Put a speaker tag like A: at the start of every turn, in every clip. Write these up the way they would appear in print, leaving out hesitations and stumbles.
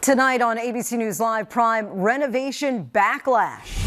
A: Tonight on ABC News Live Prime, renovation backlash.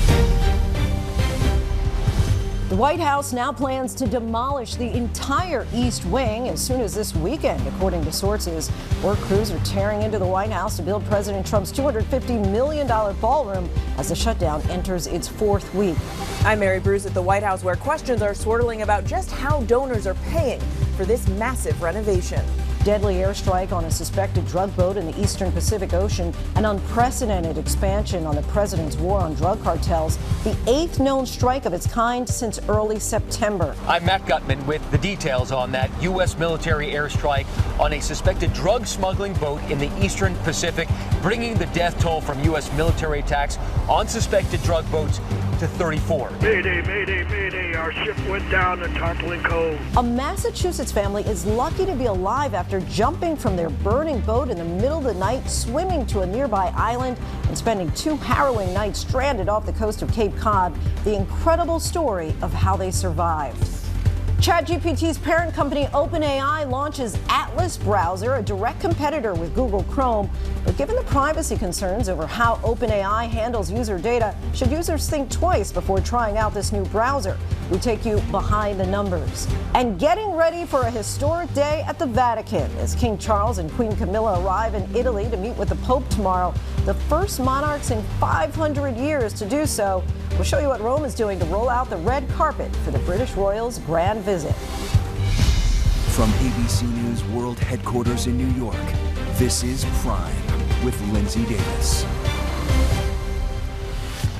A: The White House now plans to demolish the entire East Wing as soon as this weekend, according to sources. Work crews are tearing into the White House to build President Trump's $250 million ballroom as the shutdown enters its fourth week.
B: I'm Mary Bruce at the White House, where questions are swirling about just how donors are paying for this massive renovation.
A: Deadly airstrike on a suspected drug boat in the eastern Pacific Ocean, an unprecedented expansion on the president's war on drug cartels, the 8th known strike of its kind since early September.
C: I'm Matt Gutman with the details on that U.S. military airstrike on a suspected drug smuggling boat in the eastern Pacific, bringing the death toll from U.S. military attacks on suspected drug boats to 34.
D: Mayday, mayday, mayday. Our ship went down in Tarpaulin Cove.
A: A Massachusetts family is lucky to be alive after jumping from their burning boat in the middle of the night, swimming to a nearby island, and spending 2 harrowing nights stranded off the coast of Cape Cod. The incredible story of how they survived. ChatGPT's parent company OpenAI launches Atlas browser, a direct competitor with Google Chrome. But given the privacy concerns over how OpenAI handles user data, should users think twice before trying out this new browser? We take you behind the numbers. And getting ready for a historic day at the Vatican as King Charles and Queen Camilla arrive in Italy to meet with the Pope tomorrow, the first monarchs in 500 years to do so. We'll show you what Rome is doing to roll out the red carpet for the British royals' grand visit.
E: From ABC News World Headquarters in New York, this is Prime with Linsey Davis.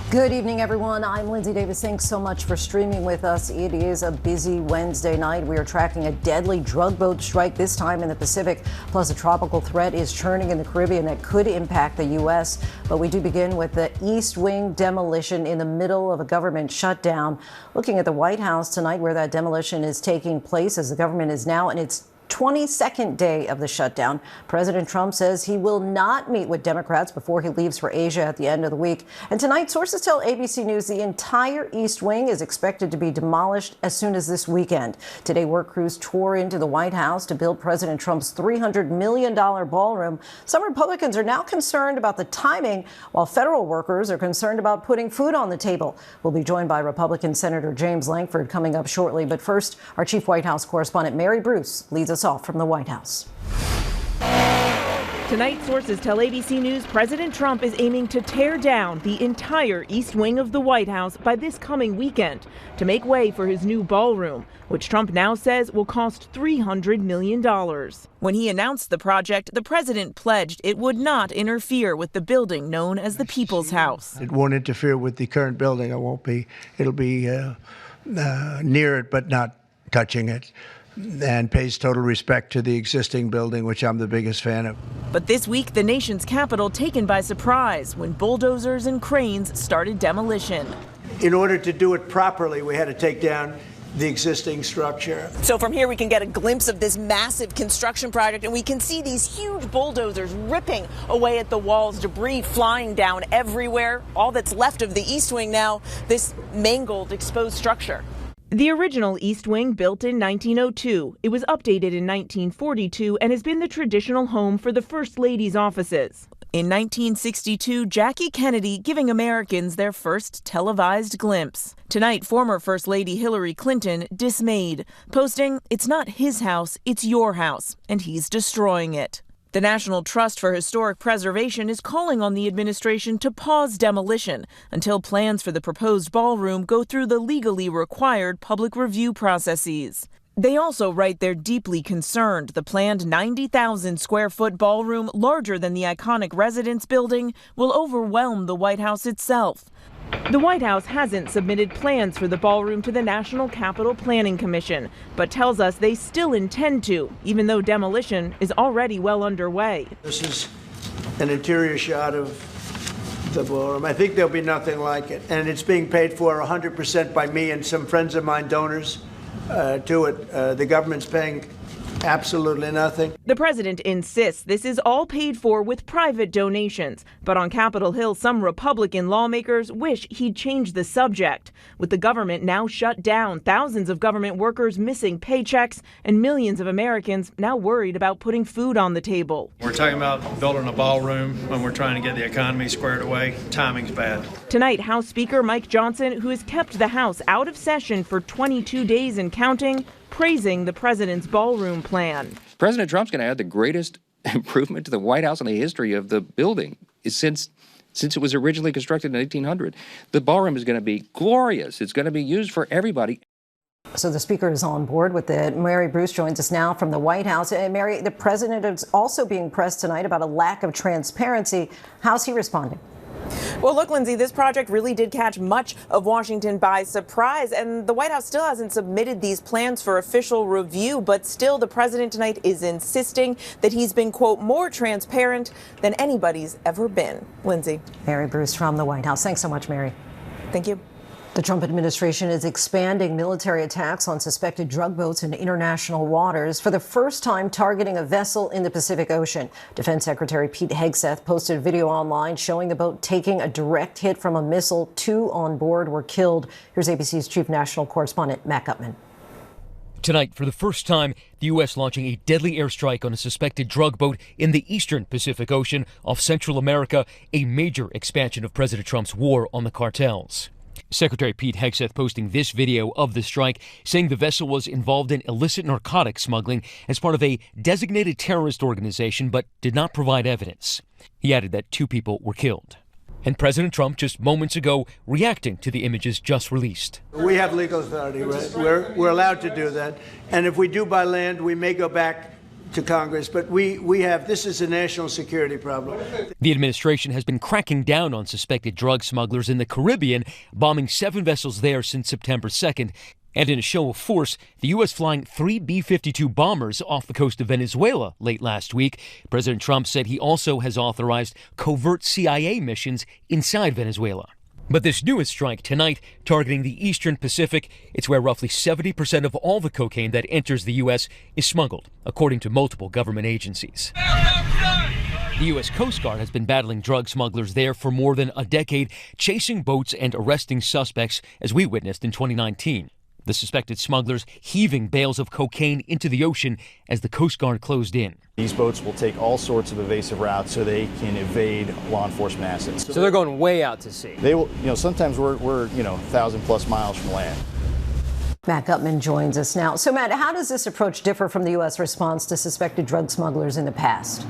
A: Good evening, everyone. I'm Linsey Davis. Thanks so much for streaming with us. It is a busy Wednesday night. We are tracking a deadly drug boat strike, this time in the Pacific. Plus, a tropical threat is churning in the Caribbean that could impact the U.S. But we do begin with the East Wing demolition in the middle of a government shutdown. Looking at the White House tonight, where that demolition is taking place, as the government is now in its 22nd day of the shutdown. President Trump says he will not meet with Democrats before he leaves for Asia at the end of the week. And tonight, sources tell ABC News the entire East Wing is expected to be demolished as soon as this weekend. Today, work crews tore into the White House to build President Trump's $300 million ballroom. Some Republicans are now concerned about the timing, while federal workers are concerned about putting food on the table. We'll be joined by Republican Senator James Lankford coming up shortly. But first, our chief White House correspondent Mary Bruce leads us off from the White House.
B: Tonight, sources tell ABC News President Trump is aiming to tear down the entire East Wing of the White House by this coming weekend to make way for his new ballroom, which Trump now says will cost $300 million. When he announced the project, the president pledged it would not interfere with the building known as the People's House.
F: It won't interfere with the current building. It'll be near it, but not touching it, and pays total respect to the existing building, which I'm the biggest fan of.
B: But this week, the nation's capital taken by surprise when bulldozers and cranes started demolition.
F: In order to do it properly, we had to take down the existing structure.
B: So from here, we can get a glimpse of this massive construction project, and we can see these huge bulldozers ripping away at the walls, debris flying down everywhere. All that's left of the East Wing now, this mangled, exposed structure. The original East Wing, built in 1902, it was updated in 1942 and has been the traditional home for the First Lady's offices. In 1962, Jackie Kennedy giving Americans their first televised glimpse. Tonight, former First Lady Hillary Clinton dismayed, posting, "It's not his house, it's your house, and he's destroying it." The National Trust for Historic Preservation is calling on the administration to pause demolition until plans for the proposed ballroom go through the legally required public review processes. They also write they're deeply concerned the planned 90,000 square foot ballroom, larger than the iconic residence building, will overwhelm the White House itself. The White House hasn't submitted plans for the ballroom to the National Capital Planning Commission, but tells us they still intend to, even though demolition is already well underway.
F: This is an interior shot of the ballroom. I think there'll be nothing like it. And it's being paid for 100% by me and some friends of mine, donors to it. The government's paying Absolutely nothing.
B: The president insists this is all paid for with private donations. But on Capitol Hill, some Republican lawmakers wish he'd change the subject. With the government now shut down, thousands of government workers missing paychecks, and millions of Americans now worried about putting food on the table.
G: We're talking about building a ballroom when we're trying to get the economy squared away. Timing's bad.
B: Tonight, House Speaker Mike Johnson, who has kept the House out of session for 22 days and counting, praising the president's ballroom plan.
H: President Trump's going to add the greatest improvement to the White House in the history of the building since it was originally constructed in 1800. The ballroom is going to be glorious. It's going to be used for everybody.
A: So the speaker is on board with it. Mary Bruce joins us now from the White House. Mary, the president is also being pressed tonight about a lack of transparency. How's he responding?
B: Well, look, Lindsay, this project really did catch much of Washington by surprise, and the White House still hasn't submitted these plans for official review. But still, the president tonight is insisting that he's been, quote, more transparent than anybody's ever been. Lindsay.
A: Mary Bruce from the White House. Thanks so much, Mary.
B: Thank you.
A: The Trump administration is expanding military attacks on suspected drug boats in international waters, for the first time targeting a vessel in the Pacific Ocean. Defense Secretary Pete Hegseth posted a video online showing the boat taking a direct hit from a missile. 2 on board were killed. Here's ABC's chief national correspondent, Matt Gutman.
C: Tonight, for the first time, the U.S. launching a deadly airstrike on a suspected drug boat in the eastern Pacific Ocean off Central America, a major expansion of President Trump's war on the cartels. Secretary Pete Hegseth posting this video of the strike, saying the vessel was involved in illicit narcotic smuggling as part of a designated terrorist organization, but did not provide evidence. He added that 2 people were killed. And President Trump just moments ago reacting to the images just released.
F: We have legal authority, right? We're allowed to do that. And if we do by land, we may go back to Congress, but this is a national security problem.
C: The administration has been cracking down on suspected drug smugglers in the Caribbean, bombing 7 vessels there since September 2nd. And in a show of force, the U.S. flying 3 B-52 bombers off the coast of Venezuela late last week. President Trump said he also has authorized covert CIA missions inside Venezuela. But this newest strike tonight, targeting the eastern Pacific, it's where roughly 70% of all the cocaine that enters the U.S. is smuggled, according to multiple government agencies. The U.S. Coast Guard has been battling drug smugglers there for more than a decade, chasing boats and arresting suspects, as we witnessed in 2019. The suspected smugglers heaving bales of cocaine into the ocean as the Coast Guard closed in.
I: These boats will take all sorts of evasive routes so they can evade law enforcement assets.
J: So they're going way out to sea.
I: They will, sometimes we're 1,000+ miles from land.
A: Matt Gutman joins us now. So, Matt, how does this approach differ from the U.S. response to suspected drug smugglers in the past?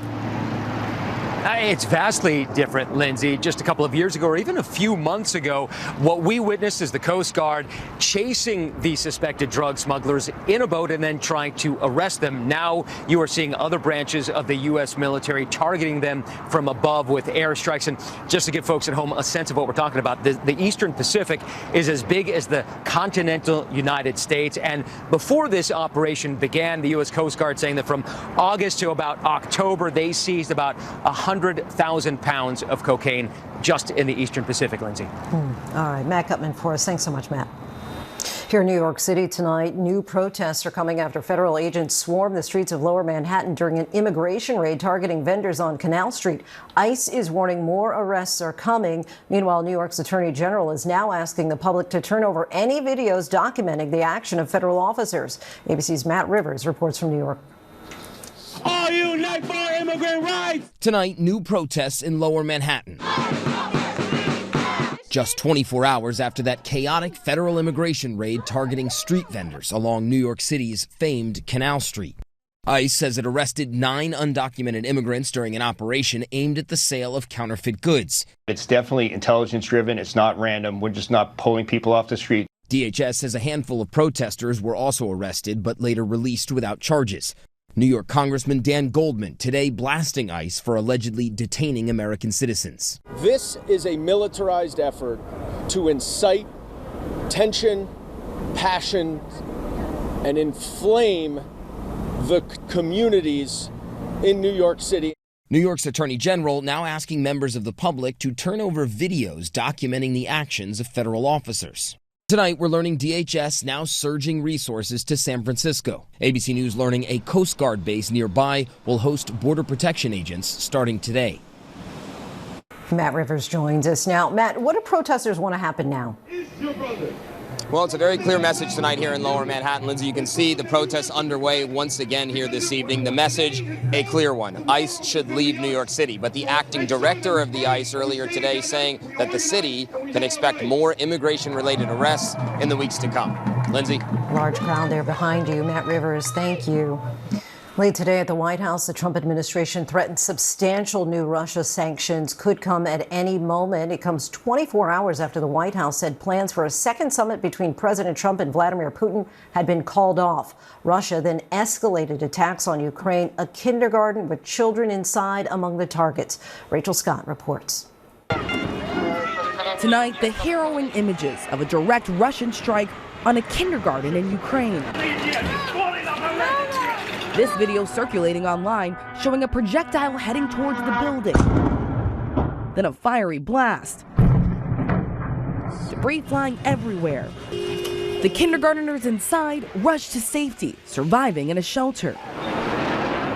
C: It's vastly different, Lindsay. Just a couple of years ago, or even a few months ago, what we witnessed is the Coast Guard chasing the suspected drug smugglers in a boat and then trying to arrest them. Now you are seeing other branches of the U.S. military targeting them from above with airstrikes. And just to give folks at home a sense of what we're talking about, the Eastern Pacific is as big as the continental United States. And before this operation began, the U.S. Coast Guard saying that from August to about October, they seized about 100,000 pounds of cocaine just in the Eastern Pacific, Lindsay.
A: All right, Matt Gutman for us. Thanks so much, Matt. Here in New York City tonight, new protests are coming after federal agents swarmed the streets of Lower Manhattan during an immigration raid targeting vendors on Canal Street. ICE is warning more arrests are coming. Meanwhile, New York's Attorney General is now asking the public to turn over any videos documenting the action of federal officers. ABC's Matt Rivers reports from New York.
K: All unite for immigrant rights!
L: Tonight, new protests in Lower Manhattan. Just 24 hours after that chaotic federal immigration raid targeting street vendors along New York City's famed Canal Street. ICE says it arrested 9 undocumented immigrants during an operation aimed at the sale of counterfeit goods.
M: It's definitely intelligence-driven. It's not random. We're just not pulling people off the street.
L: DHS says a handful of protesters were also arrested but later released without charges. New York Congressman Dan Goldman today blasting ICE for allegedly detaining American citizens.
N: This is a militarized effort to incite tension, passion, and inflame the communities in New York City.
L: New York's Attorney General now asking members of the public to turn over videos documenting the actions of federal officers. Tonight, we're learning DHS now surging resources to San Francisco. ABC News learning a Coast Guard base nearby will host Border Protection agents starting today.
A: Matt Rivers joins us now. Matt, what do protesters want to happen now?
J: Well, it's a very clear message tonight here in Lower Manhattan. Lindsay, you can see the protests underway once again here this evening. The message, a clear one. ICE should leave New York City. But the acting director of the ICE earlier today saying that the city can expect more immigration-related arrests in the weeks to come. Lindsay?
A: Large crowd there behind you. Matt Rivers, thank you. Late today at the White House, the Trump administration threatened substantial new Russia sanctions could come at any moment. It comes 24 hours after the White House said plans for a second summit between President Trump and Vladimir Putin had been called off. Russia then escalated attacks on Ukraine, a kindergarten with children inside among the targets. Rachel Scott reports.
O: Tonight, the harrowing images of a direct Russian strike on a kindergarten in Ukraine. This video circulating online showing a projectile heading towards the building. Then a fiery blast. Debris flying everywhere. The kindergartners inside rushed to safety, surviving in a shelter.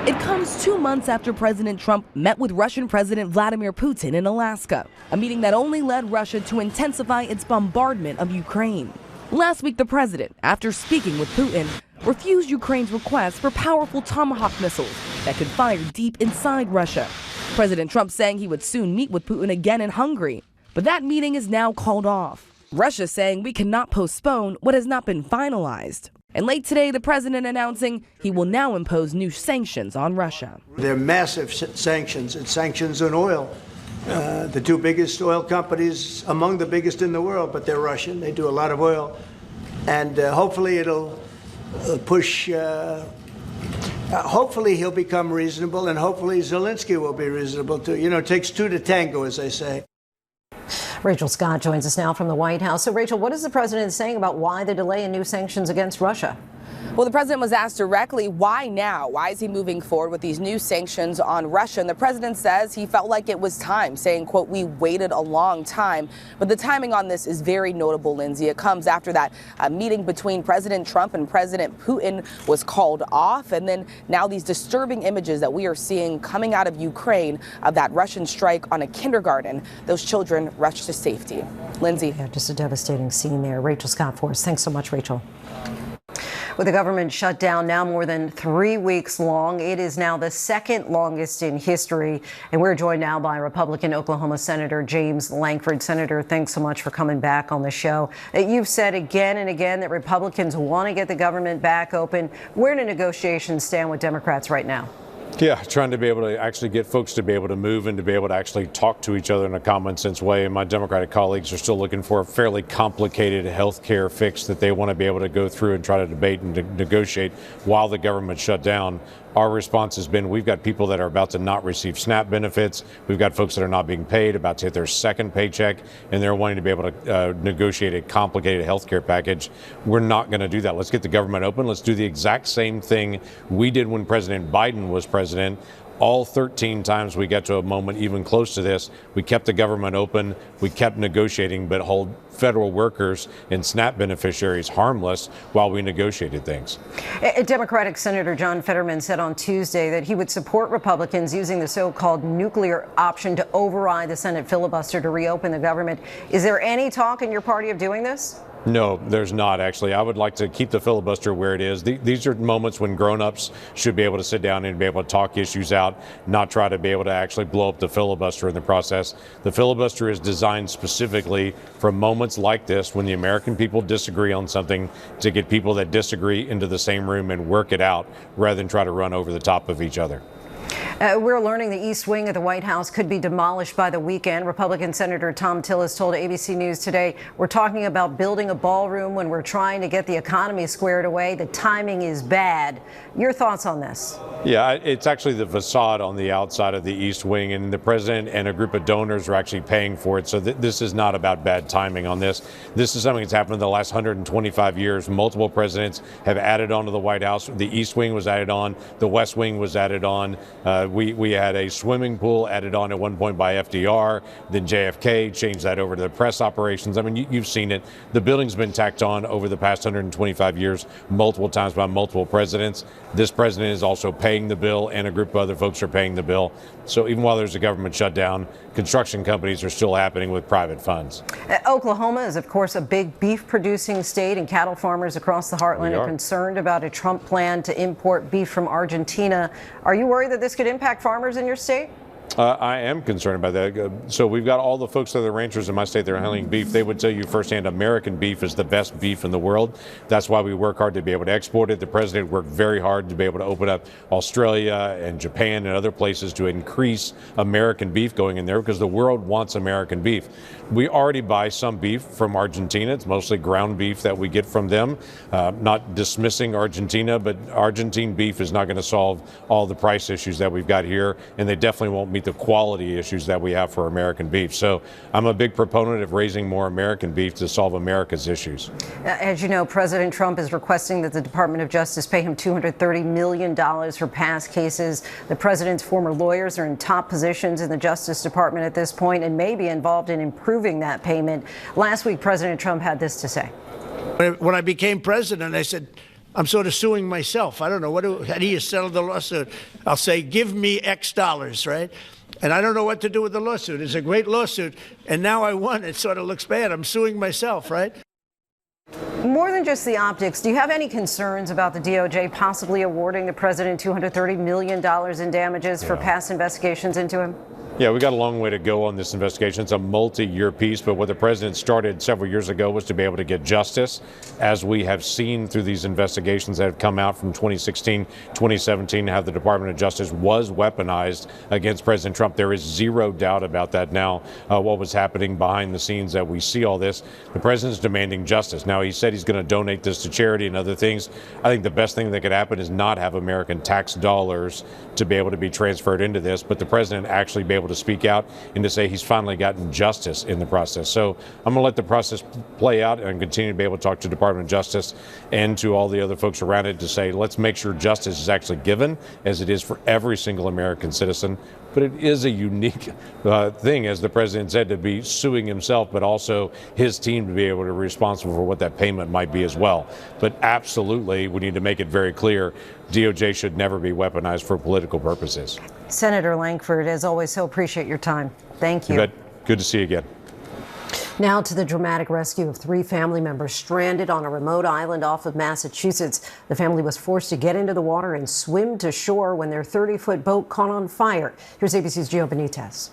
O: It comes 2 months after President Trump met with Russian President Vladimir Putin in Alaska, a meeting that only led Russia to intensify its bombardment of Ukraine. Last week, the president, after speaking with Putin, refused Ukraine's request for powerful Tomahawk missiles that could fire deep inside Russia. President Trump saying he would soon meet with Putin again in Hungary, but that meeting is now called off. Russia saying we cannot postpone what has not been finalized. And late today, the president announcing he will now impose new sanctions on Russia.
F: They're massive sanctions. It's sanctions on oil. The two biggest oil companies, among the biggest in the world, but they're Russian. They do a lot of oil. And hopefully it'll push, hopefully he'll become reasonable, and hopefully Zelensky will be reasonable too. You know, it takes two to tango, as they say.
A: Rachel Scott joins us now from the White House. So, Rachel, what is the president saying about why the delay in new sanctions against Russia?
O: Well, the president was asked directly, why now? Why is he moving forward with these new sanctions on Russia? And the president says he felt like it was time, saying, quote, we waited a long time. But the timing on this is very notable, Lindsay. It comes after that meeting between President Trump and President Putin was called off. And then now these disturbing images that we are seeing coming out of Ukraine of that Russian strike on a kindergarten. Those children rushed to safety. Lindsay.
A: Yeah, just a devastating scene there. Rachel Scott for us. Thanks so much, Rachel. With the government shutdown now more than 3 weeks long, it is now the second longest in history. And we're joined now by Republican Oklahoma Senator James Lankford. Senator, thanks so much for coming back on the show. You've said again and again that Republicans want to get the government back open. Where do negotiations stand with Democrats right now?
P: Yeah, trying to be able to actually get folks to be able to move and to be able to actually talk to each other in a common sense way. And my Democratic colleagues are still looking for a fairly complicated health care fix that they want to be able to go through and try to debate and negotiate while the government shut down. Our response has been we've got people that are about to not receive SNAP benefits. We've got folks that are not being paid, about to hit their second paycheck, and they're wanting to be able to negotiate a complicated health care package. We're not going to do that. Let's get the government open. Let's do the exact same thing we did when President Biden was president. All 13 times we get to a moment even close to this, we kept the government open, we kept negotiating, but hold federal workers and SNAP beneficiaries harmless while we negotiated things.
A: Democratic Senator John Fetterman said on Tuesday that he would support Republicans using the so-called nuclear option to override the Senate filibuster to reopen the government. Is there any talk in your party of doing this?
P: No, there's not, actually. I would like to keep the filibuster where it is. These are moments when grown-ups should be able to sit down and be able to talk issues out, not try to be able to actually blow up the filibuster in the process. The filibuster is designed specifically for moments like this when the American people disagree on something, to get people that disagree into the same room and work it out rather than try to run over the top of each other.
A: We're learning the East Wing of the White House could be demolished by the weekend. Republican Senator Tom Tillis told ABC News today, we're talking about building a ballroom when we're trying to get the economy squared away. The timing is bad. Your thoughts on this?
P: Yeah, it's actually the facade on the outside of the East Wing, and the president and a group of donors are actually paying for it. So this is not about bad timing on this. This is something that's happened in the last 125 years. Multiple presidents have added on to the White House. The East Wing was added on. The West Wing was added on. We had a swimming pool added on at one point by FDR, then JFK changed that over to the press operations. I mean, you've seen it. The building's been tacked on over the past 125 years, multiple times by multiple presidents. This president is also paying the bill, and a group of other folks are paying the bill. So even while there's a government shutdown, construction companies are still happening with private funds.
A: Oklahoma is, of course, a big beef-producing state, and cattle farmers across the heartland are concerned about a Trump plan to import beef from Argentina. Are you worried that this could impact farmers in your state?
P: I am concerned about that. So we've got all the folks that are the ranchers in my state that are handling beef. They would tell you firsthand American beef is the best beef in the world. That's why we work hard to be able to export it. The president worked very hard to be able to open up Australia and Japan and other places to increase American beef going in there because the world wants American beef. We already buy some beef from Argentina. It's mostly ground beef that we get from them. Not dismissing Argentina, but Argentine beef is not going to solve all the price issues that we've got here, and they definitely won't meet the quality issues that we have for American beef. So I'm a big proponent of raising more American beef to solve America's issues.
A: As you know, President Trump is requesting that the Department of Justice pay him $230 million for past cases. The president's former lawyers are in top positions in the Justice Department at this point and may be involved in improving that payment. Last week, President Trump had this to say.
F: When I became president, I said, I'm sort of suing myself. I don't know. How do you settle the lawsuit? I'll say, give me X dollars, right? And I don't know what to do with the lawsuit. It's a great lawsuit, and now I won. It sort of looks bad. I'm suing myself, right?
A: More than just the optics, do you have any concerns about the DOJ possibly awarding the president $230 million in damages for past investigations into him?
P: Yeah, we got a long way to go on this investigation. It's a multi-year piece, but what the president started several years ago was to be able to get justice. As we have seen through these investigations that have come out from 2016, 2017, how the Department of Justice was weaponized against President Trump. There is zero doubt about that now, what was happening behind the scenes that we see all this. The president's demanding justice. Now, he said he's going to donate this to charity and other things. I think the best thing that could happen is not have American tax dollars to be able to be transferred into this, but the president actually be able to speak out and to say he's finally gotten justice in the process. So I'm going to let the process play out and continue to be able to talk to the Department of Justice and to all the other folks around it to say, let's make sure justice is actually given as it is for every single American citizen. But it is a unique thing, as the president said, to be suing himself, but also his team to be able to be responsible for what that payment might be as well. But absolutely, we need to make it very clear, DOJ should never be weaponized for political purposes.
A: Senator Lankford, as always, so appreciate your time. Thank you.
P: You bet. Good to see you again.
A: Now to the dramatic rescue of 3 family members stranded on a remote island off of Massachusetts. The family was forced to get into the water and swim to shore when their 30-foot boat caught on fire. Here's ABC's Gio Benitez.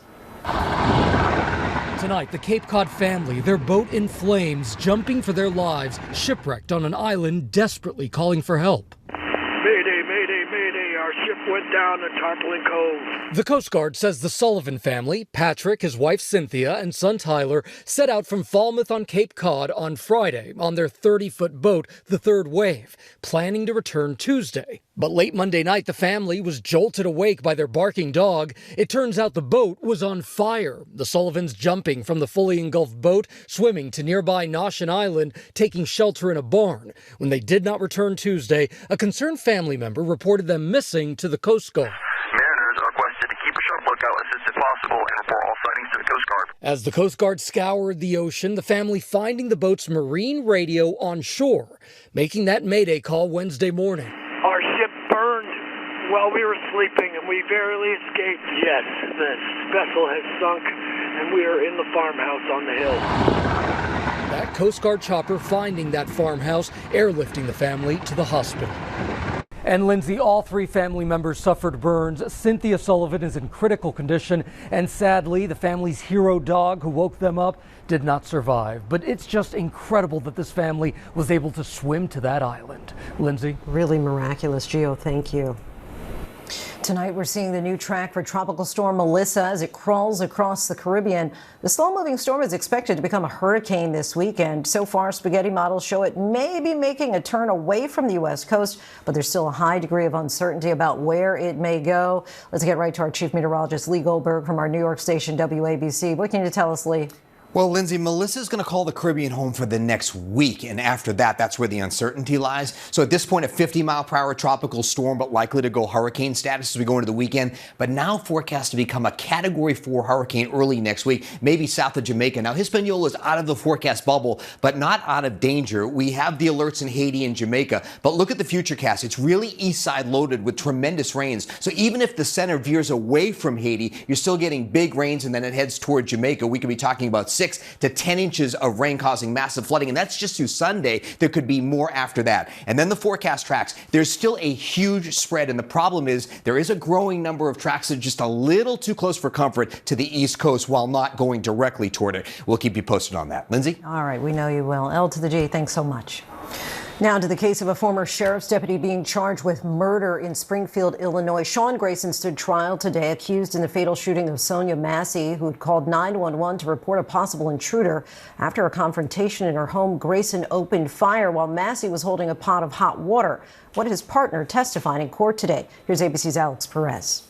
Q: Tonight, the Cape Cod family, their boat in flames, jumping for their lives, shipwrecked on an island, desperately calling for help.
D: Mayday, mayday, mayday. Our ship went down in Tarpaulin Cove.
Q: The Coast Guard says the Sullivan family, Patrick, his wife Cynthia, and son Tyler, set out from Falmouth on Cape Cod on Friday on their 30-foot boat, the Third Wave, planning to return Tuesday. But late Monday night, the family was jolted awake by their barking dog. It turns out the boat was on fire. The Sullivans jumping from the fully engulfed boat, swimming to nearby Noshin Island, taking shelter in a barn. When they did not return Tuesday, a concerned family member reported them missing to the Coast Guard.
R: Mariners are requested to keep a sharp lookout as soon as possible and report all sightings to the Coast Guard.
Q: As the Coast Guard scoured the ocean, the family finding the boat's marine radio on shore, making that mayday call Wednesday morning.
D: Our ship burned while we were sleeping, and we barely escaped. Yes, the vessel has sunk, and we are in the farmhouse on the hill.
Q: That Coast Guard chopper finding that farmhouse, airlifting the family to the hospital. And Lindsay, all 3 family members suffered burns. Cynthia Sullivan is in critical condition, and sadly, the family's hero dog who woke them up did not survive. But it's just incredible that this family was able to swim to that island. Lindsay?
A: Really miraculous, Gio. Thank you. Tonight, we're seeing the new track for Tropical Storm Melissa as it crawls across the Caribbean. The slow-moving storm is expected to become a hurricane this weekend. So far, spaghetti models show it may be making a turn away from the U.S. coast, but there's still a high degree of uncertainty about where it may go. Let's get right to our chief meteorologist, Lee Goldberg, from our New York station, WABC. What can you tell us, Lee?
S: Well, Lindsay, Melissa's going to call the Caribbean home for the next week, and after that, that's where the uncertainty lies. So at this point, a 50-mile-per-hour tropical storm, but likely to go hurricane status as we go into the weekend, but now forecast to become a Category 4 hurricane early next week, maybe south of Jamaica. Now, Hispaniola is out of the forecast bubble, but not out of danger. We have the alerts in Haiti and Jamaica, but look at the futurecast. It's really east side loaded with tremendous rains. So even if the center veers away from Haiti, you're still getting big rains, and then it heads toward Jamaica. We could be talking about 6 to 10 inches of rain causing massive flooding, and that's just through Sunday. There could be more after that. And then the forecast tracks, there's still a huge spread, and the problem is there is a growing number of tracks that are just a little too close for comfort to the East Coast while not going directly toward it. We'll keep you posted on that. Lindsay?
A: All right, we know you will. L to the G, thanks so much. Now to the case of a former sheriff's deputy being charged with murder in Springfield, Illinois. Sean Grayson stood trial today, accused in the fatal shooting of Sonia Massey, who had called 911 to report a possible intruder. After a confrontation in her home, Grayson opened fire while Massey was holding a pot of hot water. What his partner testified in court today. Here's ABC's Alex Perez.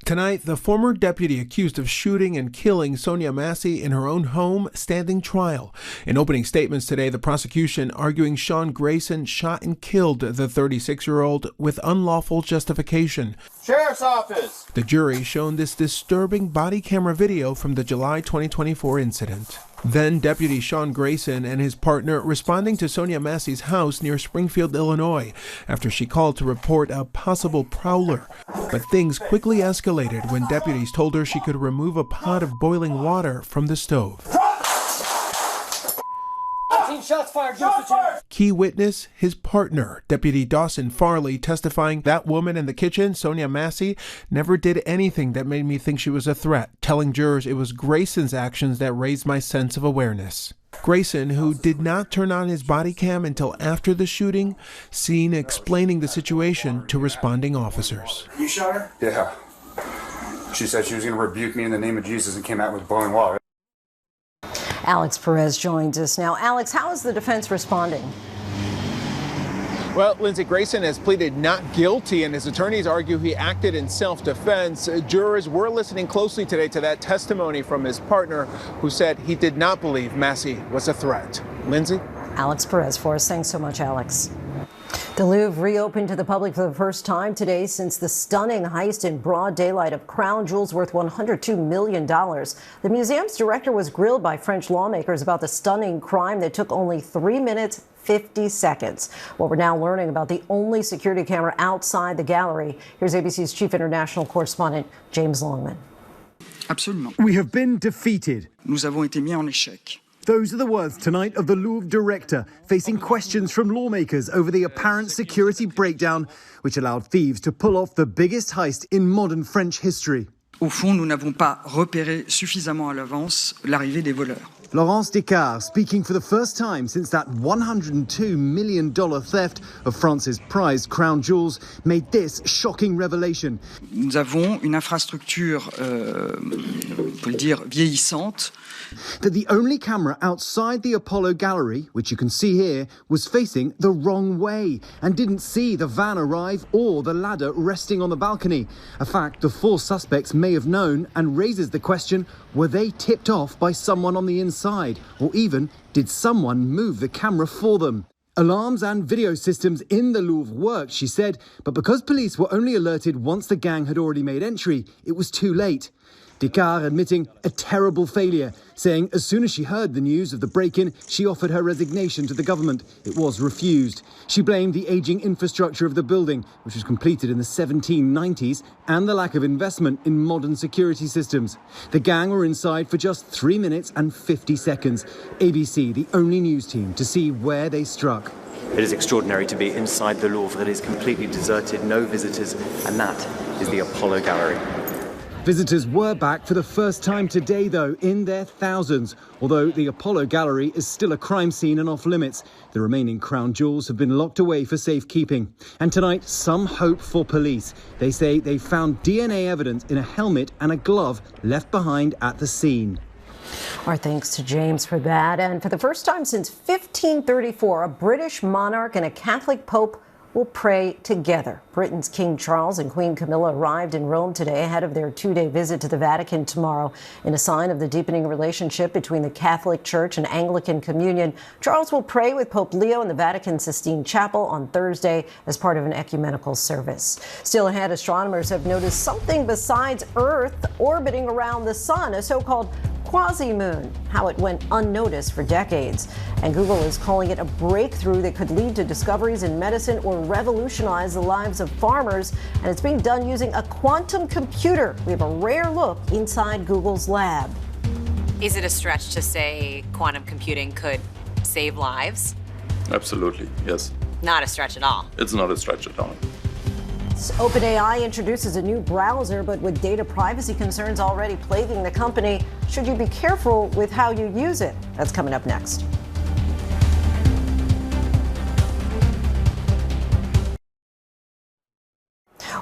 T: Tonight, the former deputy accused of shooting and killing Sonia Massey in her own home standing trial. In opening statements today, the prosecution arguing Sean Grayson shot and killed the 36-year-old with unlawful justification.
U: Sheriff's Office!
T: The jury shown this disturbing body camera video from the July 2024 incident. Then Deputy Sean Grayson and his partner responding to Sonia Massey's house near Springfield, Illinois, after she called to report a possible prowler. But things quickly escalated when deputies told her she could remove a pot of boiling water from the stove.
U: Shots fired, shots fired.
T: Key witness, his partner, Deputy Dawson Farley, testifying that woman in the kitchen, Sonia Massey, never did anything that made me think she was a threat, telling jurors it was Grayson's actions that raised my sense of awareness. Grayson, who did not turn on his body cam until after the shooting, seen explaining the situation to responding officers.
U: You shot her? Yeah. She said she was going to rebuke me in the name of Jesus and came out with boiling water.
A: Alex Perez joins us now. Alex, how is the defense responding?
N: Well, Lindsey, Grayson has pleaded not guilty, and his attorneys argue he acted in self-defense. Jurors were listening closely today to that testimony from his partner, who said he did not believe Massey was a threat. Lindsey?
A: Alex Perez for us. Thanks so much, Alex. The Louvre reopened to the public for the first time today since the stunning heist in broad daylight of crown jewels worth $102 million. The museum's director was grilled by French lawmakers about the stunning crime that took only 3 minutes, 50 seconds. Well, we're now learning about the only security camera outside the gallery. Here's ABC's chief international correspondent, James Longman.
V: Absolument. We have been defeated. Nous avons été mis en échec. Those are the words tonight of the Louvre director, facing questions from lawmakers over the apparent security breakdown, which allowed thieves to pull off the biggest heist in modern French history.
W: Au fond, nous n'avons pas repéré suffisamment à l'avance l'arrivée des voleurs.
V: Laurence Descartes, speaking for the first time since that $102 million theft of France's prized crown jewels, made this shocking revelation.
W: Nous avons une infrastructure, on peut le dire, vieillissante.
V: That the only camera outside the Apollo gallery, which you can see here, was facing the wrong way and didn't see the van arrive or the ladder resting on the balcony. A fact the 4 suspects may have known, and raises the question, were they tipped off by someone on the inside? Or even, did someone move the camera for them? Alarms and video systems in the Louvre worked, she said, but because police were only alerted once the gang had already made entry, it was too late. Descartes admitting a terrible failure, saying as soon as she heard the news of the break-in, she offered her resignation to the government. It was refused. She blamed the aging infrastructure of the building, which was completed in the 1790s, and the lack of investment in modern security systems. The gang were inside for just 3 minutes and 50 seconds. ABC, the only news team to see where they struck.
X: It is extraordinary to be inside the Louvre. It is completely deserted, no visitors, and that is the Apollo Gallery.
V: Visitors were back for the first time today, though, in their thousands. Although the Apollo Gallery is still a crime scene and off limits, the remaining crown jewels have been locked away for safekeeping. And tonight, some hope for police. They say they found DNA evidence in a helmet and a glove left behind at the scene.
A: Our thanks to James for that. And for the first time since 1534, a British monarch and a Catholic pope will pray together. Britain's King Charles and Queen Camilla arrived in Rome today ahead of their two-day visit to the Vatican tomorrow. In a sign of the deepening relationship between the Catholic Church and Anglican Communion, Charles will pray with Pope Leo in the Vatican Sistine Chapel on Thursday as part of an ecumenical service. Still ahead, astronomers have noticed something besides Earth orbiting around the sun, a so-called quasi-moon, how it went unnoticed for decades. And Google is calling it a breakthrough that could lead to discoveries in medicine or revolutionize the lives of farmers. And it's being done using a quantum computer. We have a rare look inside Google's lab.
B: Is it a stretch to say quantum computing could save lives?
E: Absolutely, yes.
B: Not a stretch at all.
E: It's not a stretch at all.
A: OpenAI introduces a new browser, but with data privacy concerns already plaguing the company, should you be careful with how you use it? That's coming up next.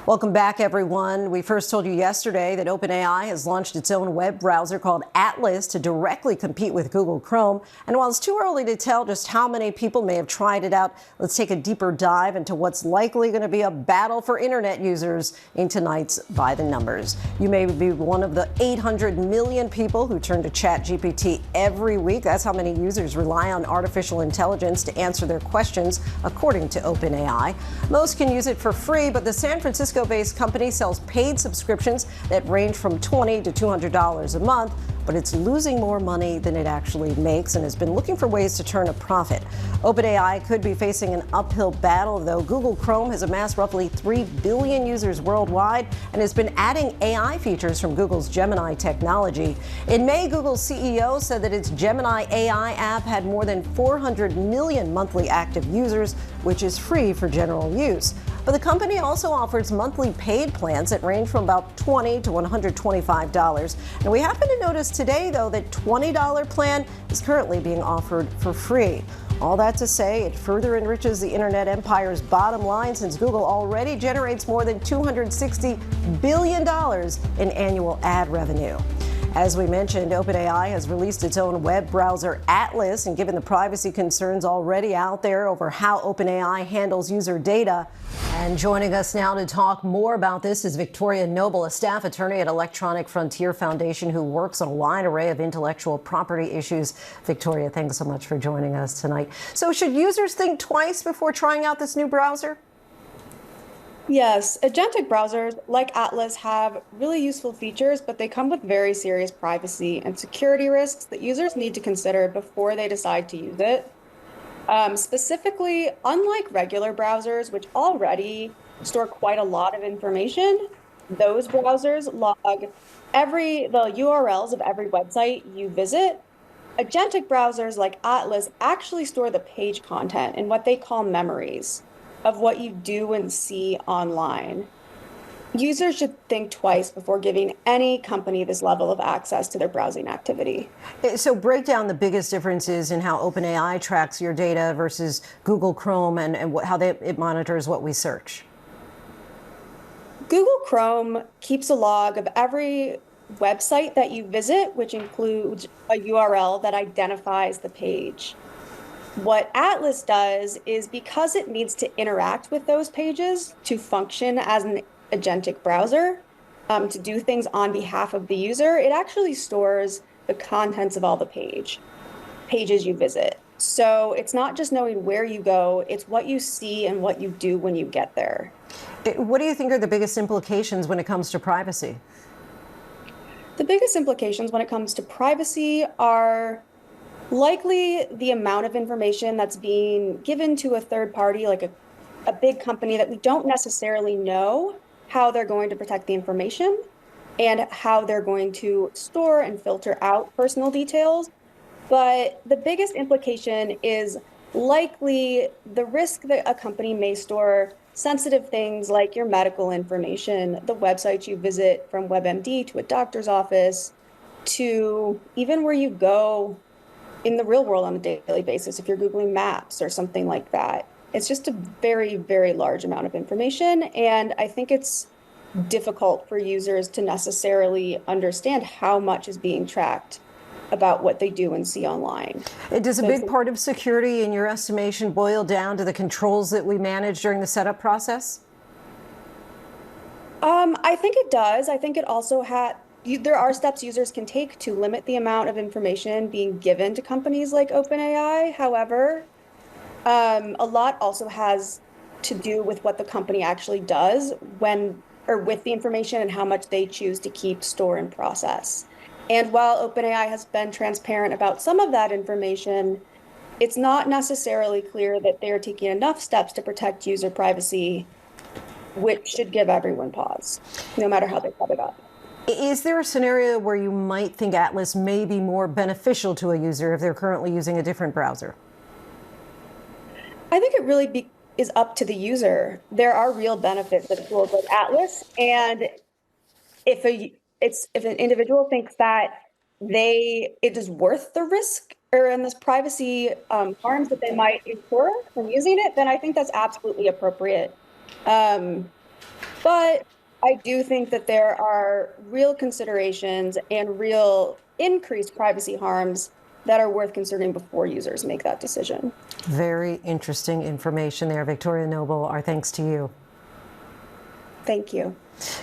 A: Welcome back, everyone. We first told you yesterday that OpenAI has launched its own web browser called Atlas to directly compete with Google Chrome. And while it's too early to tell just how many people may have tried it out, let's take a deeper dive into what's likely going to be a battle for internet users in tonight's By the Numbers. You may be one of the 800 million people who turn to ChatGPT every week. That's how many users rely on artificial intelligence to answer their questions, according to OpenAI. Most can use it for free, but the San Francisco-based company sells paid subscriptions that range from $20 to $200 a month, but it's losing more money than it actually makes and has been looking for ways to turn a profit. OpenAI could be facing an uphill battle, though. Google Chrome has amassed roughly 3 billion users worldwide and has been adding AI features from Google's Gemini technology. In May, Google's CEO said that its Gemini AI app had more than 400 million monthly active users, which is free for general use. But the company also offers monthly paid plans that range from about $20 to $125. And we happen to notice today, though, that $20 plan is currently being offered for free. All that to say, it further enriches the internet empire's bottom line, since Google already generates more than $260 billion in annual ad revenue. As we mentioned, OpenAI has released its own web browser, Atlas, and given the privacy concerns already out there over how OpenAI handles user data. And joining us now to talk more about this is Victoria Noble, a staff attorney at Electronic Frontier Foundation who works on a wide array of intellectual property issues. Victoria, thanks so much for joining us tonight. So should users think twice before trying out this new browser?
G: Yes, agentic browsers like Atlas have really useful features, but they come with very serious privacy and security risks that users need to consider before they decide to use it. Specifically, unlike regular browsers, which already store quite a lot of information, those browsers log the URLs of every website you visit. Agentic browsers like Atlas actually store the page content in what they call memories of what you do and see online. Users should think twice before giving any company this level of access to their browsing activity.
A: So break down the biggest differences in how OpenAI tracks your data versus Google Chrome and how it monitors what we search.
G: Google Chrome keeps a log of every website that you visit, which includes a URL that identifies the page. What Atlas does is, because it needs to interact with those pages to function as an agentic browser, to do things on behalf of the user, it actually stores the contents of all the pages you visit. So it's not just knowing where you go, it's what you see and what you do when you get there.
A: What do you think are the biggest implications when it comes to privacy?
G: The biggest implications when it comes to privacy are likely the amount of information that's being given to a third party, like a big company that we don't necessarily know how they're going to protect the information and how they're going to store and filter out personal details. But the biggest implication is likely the risk that a company may store sensitive things like your medical information, the websites you visit, from WebMD to a doctor's office, to even where you go in the real world on a daily basis, if you're Googling maps or something like that. It's just a very, very large amount of information. And I think it's difficult for users to necessarily understand how much is being tracked about what they do and see online.
A: Does a big part of security, in your estimation, boil down to the controls that we manage during the setup process?
G: I think it does. I think it also there are steps users can take to limit the amount of information being given to companies like OpenAI. However, a lot also has to do with what the company actually does with the information and how much they choose to keep, store, and process. And while OpenAI has been transparent about some of that information, it's not necessarily clear that they're taking enough steps to protect user privacy, which should give everyone pause, no matter how they set it up.
A: Is there a scenario where you might think Atlas may be more beneficial to a user if they're currently using a different browser?
G: I think it really is up to the user. There are real benefits of tools like Atlas, and if an individual thinks that it is worth the risk and this privacy harms that they might incur from using it, then I think that's absolutely appropriate. But I do think that there are real considerations and real increased privacy harms that are worth considering before users make that decision.
A: Very interesting information there. Victoria Noble, our thanks to you.
G: Thank you.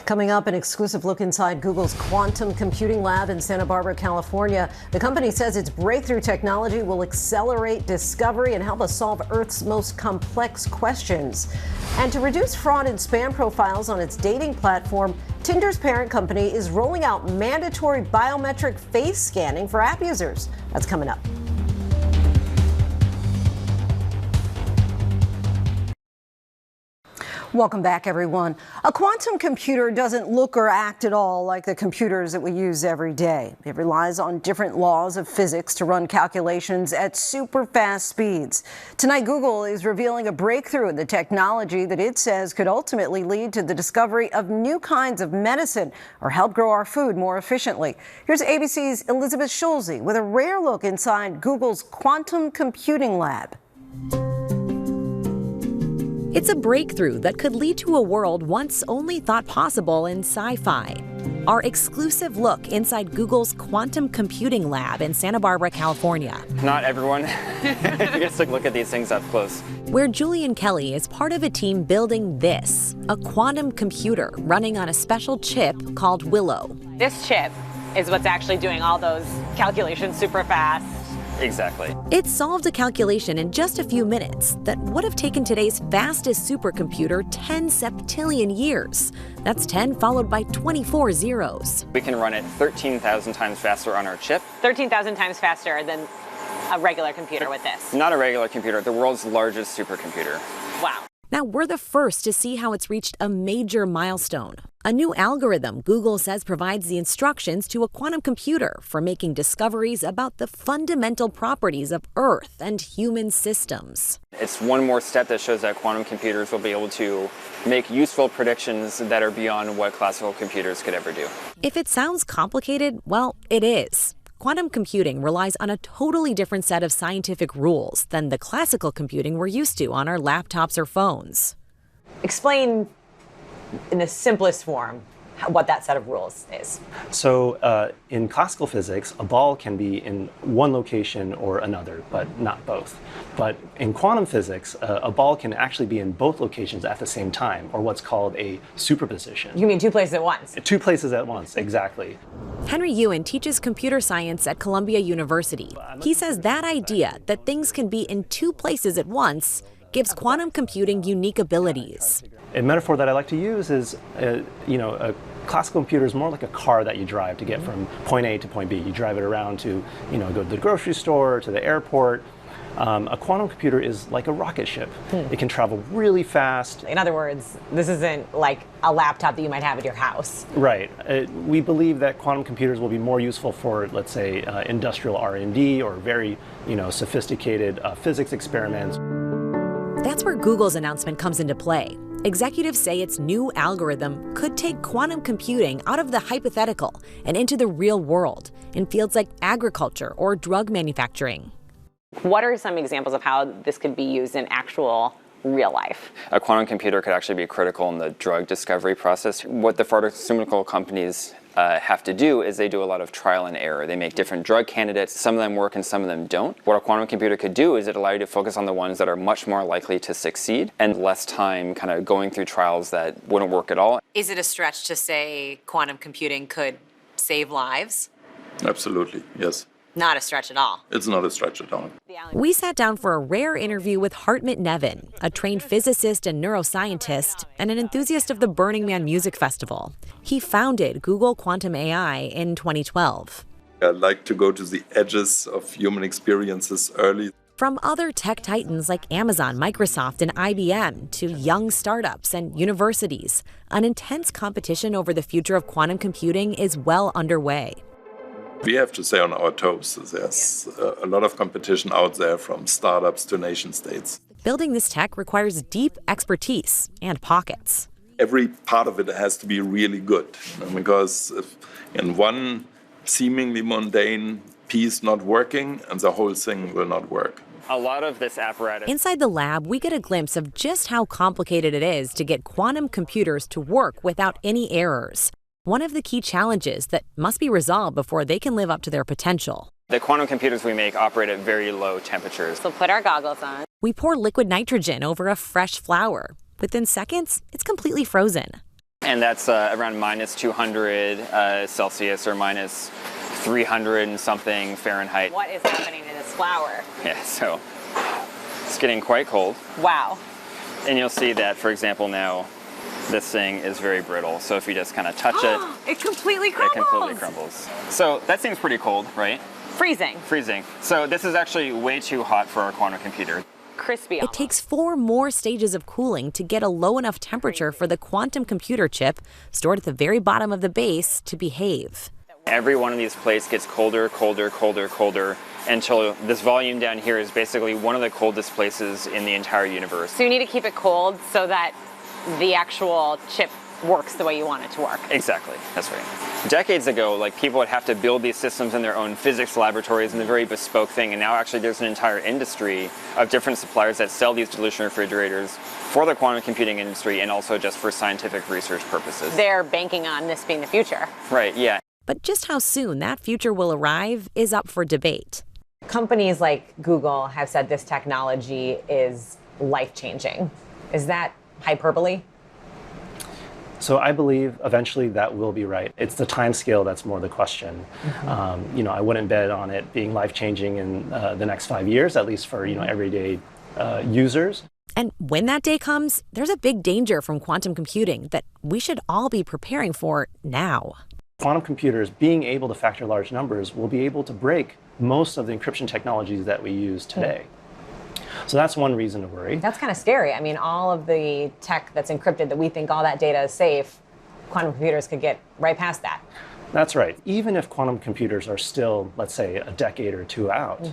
A: Coming up, an exclusive look inside Google's quantum computing lab in Santa Barbara, California. The company says its breakthrough technology will accelerate discovery and help us solve Earth's most complex questions. And to reduce fraud and spam profiles on its dating platform, Tinder's parent company is rolling out mandatory biometric face scanning for app users. That's coming up. Welcome back, everyone. A quantum computer doesn't look or act at all like the computers that we use every day. It relies on different laws of physics to run calculations at super fast speeds. Tonight, Google is revealing a breakthrough in the technology that it says could ultimately lead to the discovery of new kinds of medicine or help grow our food more efficiently. Here's ABC's Elizabeth Schulze with a rare look inside Google's quantum computing lab.
C: It's a breakthrough that could lead to a world once only thought possible in sci-fi. Our exclusive look inside Google's quantum computing lab in Santa Barbara, California.
H: Not everyone gets to look at these things up close.
C: Where Julian Kelly is part of a team building this, a quantum computer running on a special chip called Willow.
B: This chip is what's actually doing all those calculations super fast.
H: Exactly.
C: It solved a calculation in just a few minutes that would have taken today's fastest supercomputer 10 septillion years. That's 10 followed by 24 zeros.
H: We can run it 13,000 times faster on our chip.
B: 13,000 times faster than a regular computer with this.
H: Not a regular computer, the world's largest supercomputer.
B: Wow.
C: Now, we're the first to see how it's reached a major milestone. A new algorithm Google says provides the instructions to a quantum computer for making discoveries about the fundamental properties of Earth and human systems.
H: It's one more step that shows that quantum computers will be able to make useful predictions that are beyond what classical computers could ever do.
C: If it sounds complicated, well, it is. Quantum computing relies on a totally different set of scientific rules than the classical computing we're used to on our laptops or phones.
B: Explain in the simplest form what that set of rules is.
I: So in classical physics, a ball can be in one location or another, but not both. But in quantum physics, a ball can actually be in both locations at the same time, or what's called a superposition.
B: You mean two places at once?
I: Two places at once, exactly.
C: Henry Ewan teaches computer science at Columbia University. He says that idea that things can be in two places at once gives quantum computing unique abilities.
I: A metaphor that I like to use is, a classical computer is more like a car that you drive to get from point A to point B. You drive it around to, go to the grocery store, to the airport. A quantum computer is like a rocket ship. It can travel really fast.
B: In other words, this isn't like a laptop that you might have at your house.
I: Right. We believe that quantum computers will be more useful for, let's say, industrial R&D or very, sophisticated physics experiments.
C: That's where Google's announcement comes into play. Executives say its new algorithm could take quantum computing out of the hypothetical and into the real world in fields like agriculture or drug manufacturing.
B: What are some examples of how this could be used in actual real life?
H: A quantum computer could actually be critical in the drug discovery process. What the pharmaceutical companies have to do is they do a lot of trial and error. They make different drug candidates. Some of them work and some of them don't. What a quantum computer could do is it allow you to focus on the ones that are much more likely to succeed and less time kind of going through trials that wouldn't work at all.
J: Is it a stretch to say quantum computing could save lives?
E: Absolutely, yes.
J: Not a stretch at all.
E: It's not a stretch at all.
C: We sat down for a rare interview with Hartmut Nevin, a trained physicist and neuroscientist and an enthusiast of the Burning Man Music Festival. He founded Google Quantum AI in 2012.
E: I like to go to the edges of human experiences early.
C: From other tech titans like Amazon, Microsoft, and IBM to young startups and universities, an intense competition over the future of quantum computing is well underway.
E: We have to stay on our toes. There's a lot of competition out there from startups to nation states.
C: Building this tech requires deep expertise and pockets.
E: Every part of it has to be really good, because if in one seemingly mundane piece not working, and the whole thing will not work.
H: A lot of this apparatus.
C: Inside the lab, we get a glimpse of just how complicated it is to get quantum computers to work without any errors. One of the key challenges that must be resolved before they can live up to their potential.
H: The quantum computers we make operate at very low temperatures.
J: So put our goggles on.
C: We pour liquid nitrogen over a fresh flour. Within seconds, it's completely frozen.
H: And that's around minus 200 Celsius or minus 300 and something Fahrenheit.
J: What is happening to this flour?
H: Yeah, so it's getting quite cold.
J: Wow.
H: And you'll see that, for example, now this thing is very brittle. So if you just kind of touch it,
J: it completely crumbles.
H: It completely crumbles. So that seems pretty cold, right?
J: Freezing.
H: Freezing. So this is actually way too hot for our quantum computer.
J: Crispy.
C: It takes 4 more stages of cooling to get a low enough temperature for the quantum computer chip stored at the very bottom of the base to behave.
H: Every one of these plates gets colder, colder, colder, colder, until this volume down here is basically one of the coldest places in the entire universe.
J: So you need to keep it cold so that the actual chip works the way you want it to work.
H: Exactly, that's right. Decades ago, people would have to build these systems in their own physics laboratories and a very bespoke thing, and now actually there's an entire industry of different suppliers that sell these dilution refrigerators for the quantum computing industry and also just for scientific research purposes.
J: They're banking on this being the future.
H: Right, yeah.
C: But just how soon that future will arrive is up for debate.
B: Companies like Google have said this technology is life-changing. Is that hyperbole?
I: So I believe eventually that will be right. It's the time scale that's more the question. Mm-hmm. I wouldn't bet on it being life-changing in the next 5 years, at least for everyday users.
C: And when that day comes, there's a big danger from quantum computing that we should all be preparing for now.
I: Quantum computers, being able to factor large numbers, will be able to break most of the encryption technologies that we use today. So that's one reason to worry.
B: That's kind of scary. I mean, all of the tech that's encrypted that we think all that data is safe, quantum computers could get right past that.
I: That's right. Even if quantum computers are still, let's say, a decade or two out,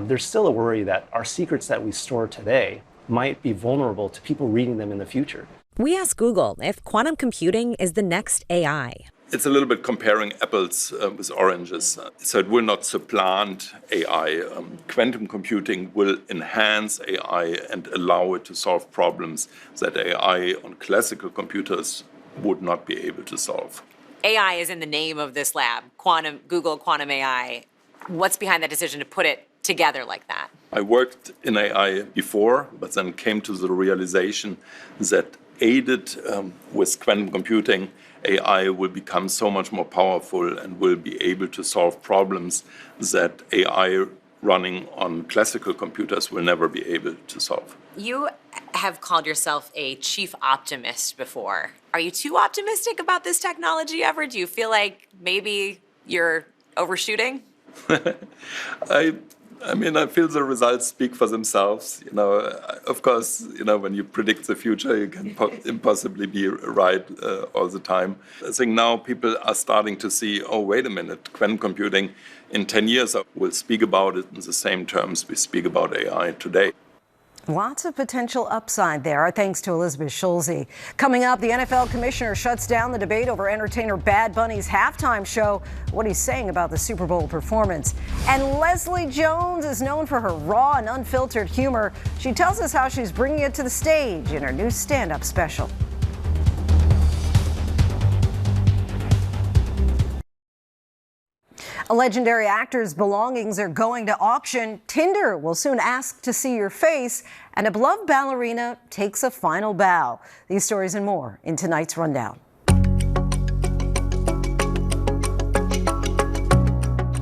I: there's still a worry that our secrets that we store today might be vulnerable to people reading them in the future.
C: We asked Google if quantum computing is the next AI.
E: It's a little bit comparing apples with oranges. So it will not supplant AI. Quantum computing will enhance AI and allow it to solve problems that AI on classical computers would not be able to solve.
J: AI is in the name of this lab, Google Quantum AI. What's behind that decision to put it together like that?
E: I worked in AI before, but then came to the realization that aided with quantum computing, AI will become so much more powerful and will be able to solve problems that AI running on classical computers will never be able to solve.
J: You have called yourself a chief optimist before. Are you too optimistic about this technology ever? Do you feel like maybe you're overshooting?
E: I feel the results speak for themselves. Of course, when you predict the future, you can impossibly be right all the time. I think now people are starting to see, oh, wait a minute, quantum computing in 10 years, we'll speak about it in the same terms we speak about AI today.
A: Lots of potential upside there. Our thanks to Elizabeth Schulze. Coming up, the NFL commissioner shuts down the debate over entertainer Bad Bunny's halftime show, what he's saying about the Super Bowl performance. And Leslie Jones is known for her raw and unfiltered humor. She tells us how she's bringing it to the stage in her new stand-up special. A legendary actor's belongings are going to auction. Tinder will soon ask to see your face, and a beloved ballerina takes a final bow. These stories and more in tonight's rundown.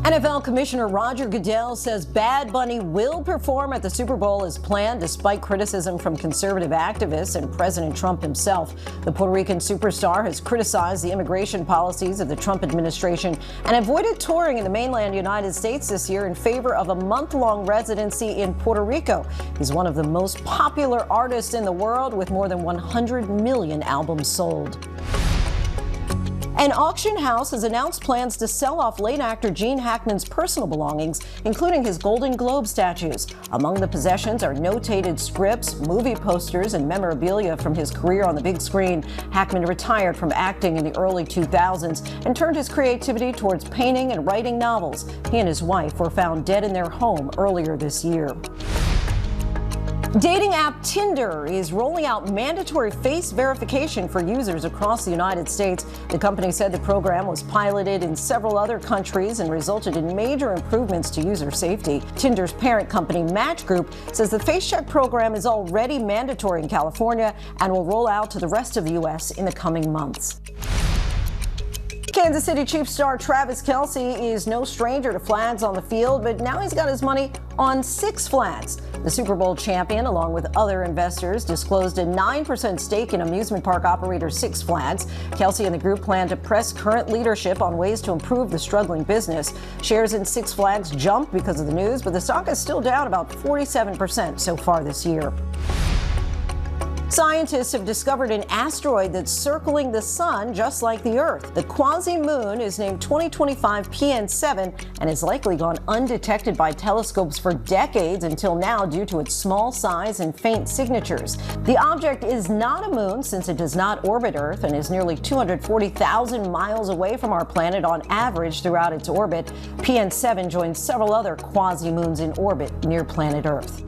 A: NFL Commissioner Roger Goodell says Bad Bunny will perform at the Super Bowl as planned, despite criticism from conservative activists and President Trump himself. The Puerto Rican superstar has criticized the immigration policies of the Trump administration and avoided touring in the mainland United States this year in favor of a month-long residency in Puerto Rico. He's one of the most popular artists in the world, with more than 100 million albums sold. An auction house has announced plans to sell off late actor Gene Hackman's personal belongings, including his Golden Globe statues. Among the possessions are notated scripts, movie posters, and memorabilia from his career on the big screen. Hackman retired from acting in the early 2000s and turned his creativity towards painting and writing novels. He and his wife were found dead in their home earlier this year. Dating app Tinder is rolling out mandatory face verification for users across the United States. The company said the program was piloted in several other countries and resulted in major improvements to user safety. Tinder's parent company, Match Group, says the face check program is already mandatory in California and will roll out to the rest of the U.S. in the coming months. Kansas City Chiefs star Travis Kelce is no stranger to flags on the field, but now he's got his money on Six Flags. The Super Bowl champion, along with other investors, disclosed a 9% stake in amusement park operator Six Flags. Kelce and the group plan to press current leadership on ways to improve the struggling business. Shares in Six Flags jumped because of the news, but the stock is still down about 47% so far this year. Scientists have discovered an asteroid that's circling the sun just like the Earth. The quasi-moon is named 2025 PN7 and has likely gone undetected by telescopes for decades until now due to its small size and faint signatures. The object is not a moon since it does not orbit Earth and is nearly 240,000 miles away from our planet on average throughout its orbit. PN7 joins several other quasi-moons in orbit near planet Earth.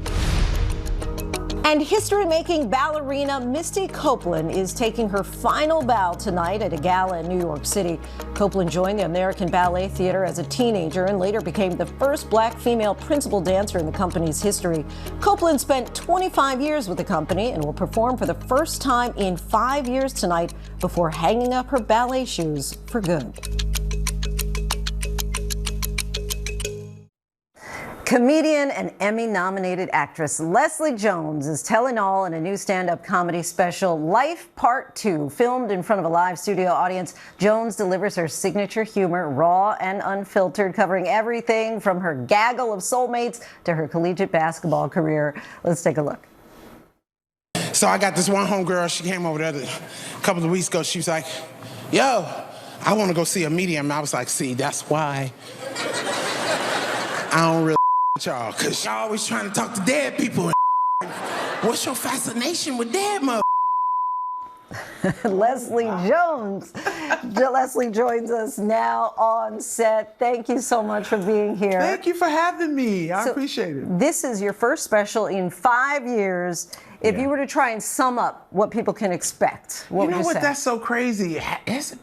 A: And history-making ballerina Misty Copeland is taking her final bow tonight at a gala in New York City. Copeland joined the American Ballet Theater as a teenager and later became the first black female principal dancer in the company's history. Copeland spent 25 years with the company and will perform for the first time in 5 years tonight before hanging up her ballet shoes for good. Comedian and Emmy-nominated actress Leslie Jones is telling all in a new stand-up comedy special, Life Part 2. Filmed in front of a live studio audience, Jones delivers her signature humor, raw and unfiltered, covering everything from her gaggle of soulmates to her collegiate basketball career. Let's take a look.
K: So I got this one homegirl, she came over there a couple of weeks ago. She was like, yo, I want to go see a medium. I was like, see, that's why I don't really y'all, because y'all always trying to talk to dead people. What's your fascination with dead mother?
A: Leslie Jones. Leslie joins us now on set. Thank you so much for being here.
L: Thank you for having me. I appreciate it.
A: This is your first special in 5 years. If you were to try and sum up what people can expect, what would you say?
L: You know what? That's so crazy. It's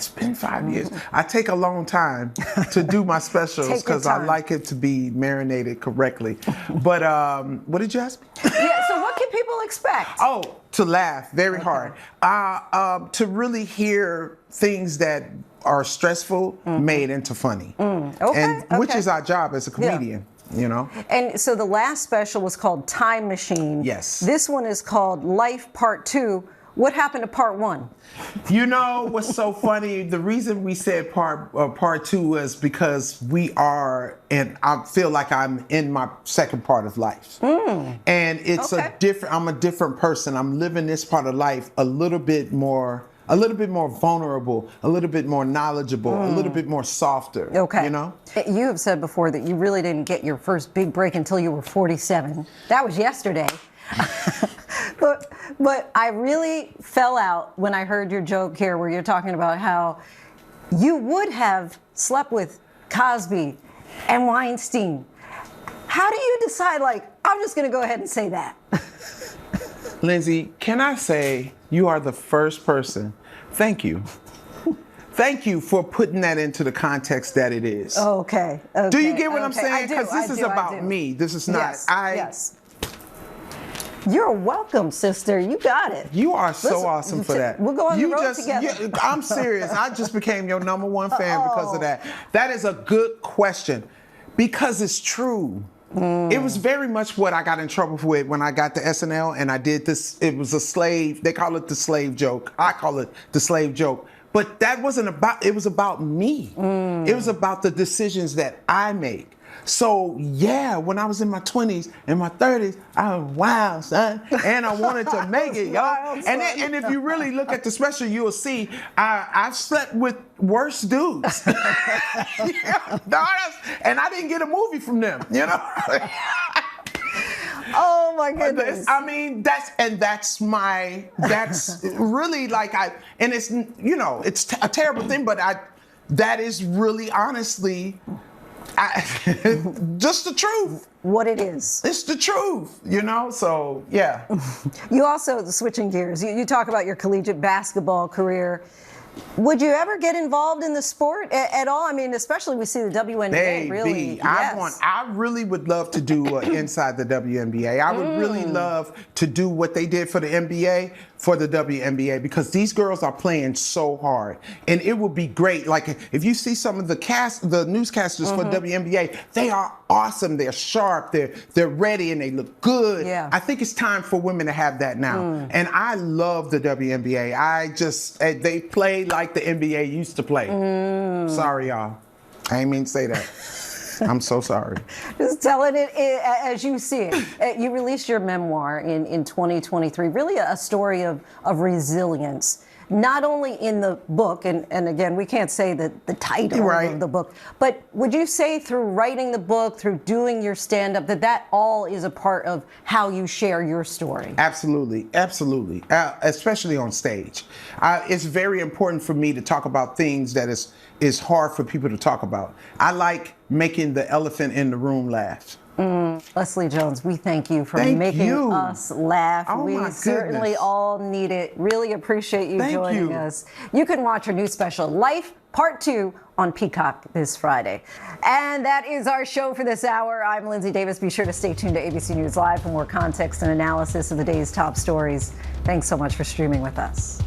L: been 5 years. I take a long time to do my specials because I like it to be marinated correctly. But what did you ask me?
A: Yeah. So what can people expect?
L: Oh, to laugh very hard. To really hear things that are stressful made into funny. Which is our job as a comedian. You know?
A: And so the last special was called Time Machine.
L: Yes.
A: This one is called Life Part 2. What happened to Part 1?
L: You know what's so funny? The reason we said part 2 was because we are, and I feel like I'm in my second part of life. And it's I'm a different person. I'm living this part of life a little bit more vulnerable, a little bit more knowledgeable, a little bit more softer.
A: Okay.
L: You know?
A: You have said before that you really didn't get your first big break until you were 47. That was yesterday. But I really fell out when I heard your joke here where you're talking about how you would have slept with Cosby and Weinstein. How do you decide, like, I'm just going to go ahead and say that?
L: Linsey, can I say you are the first person, thank you, Thank you for putting that into the context that it is.
A: Okay.
L: Do you get what I'm
A: okay.
L: saying? Because this is about me. This is not.
A: Yes. You're welcome, sister. You got it.
L: You are so awesome for that.
A: We'll go on the road together.
L: I'm serious. I just became your #1 fan because of that. That is a good question because it's true. It was very much what I got in trouble with when I got to SNL and I did this. It was a slave. They call it the slave joke. I call it the slave joke. But that wasn't about, it was about me. It was about the decisions that I make. So yeah, when I was in my 20s and my 30s, I was wild, son, and I wanted to make it, y'all. And if you really look at the special, you'll see I've slept with worse dudes. Yeah, and I didn't get a movie from them, you know.
A: Oh my goodness!
L: I mean, that's really like and it's, you know, it's a terrible thing, but that is really honestly. Just the truth.
A: What it is.
L: It's the truth, you know? So, yeah.
A: You also, switching gears, you talk about your collegiate basketball career. Would you ever get involved in the sport at all? I mean, especially we see the WNBA really. Yes.
L: I really would love to do inside the WNBA. I would really love to do what they did for the NBA for the WNBA because these girls are playing so hard, and it would be great. Like if you see some of the newscasters for WNBA, they are awesome. They're sharp. They're ready, and they look good.
A: Yeah.
L: I think it's time for women to have that now, and I love the WNBA. They play like the NBA used to play. Sorry, y'all. I ain't mean to say that. I'm so sorry.
A: Just telling it as you see it. You released your memoir in 2023, really a story of resilience. Not only in the book, and again, we can't say the title of the book, but would you say through writing the book, through doing your stand-up, that all is a part of how you share your story?
L: Absolutely, absolutely, especially on stage. It's very important for me to talk about things that is hard for people to talk about. I like making the elephant in the room laugh.
A: Leslie Jones, we thank you for making us laugh. We certainly all need it. Really appreciate you joining us. You can watch our new special, Life Part 2, on Peacock this Friday. And that is our show for this hour. I'm Linsey Davis. Be sure to stay tuned to ABC News Live for more context and analysis of the day's top stories. Thanks so much for streaming with us.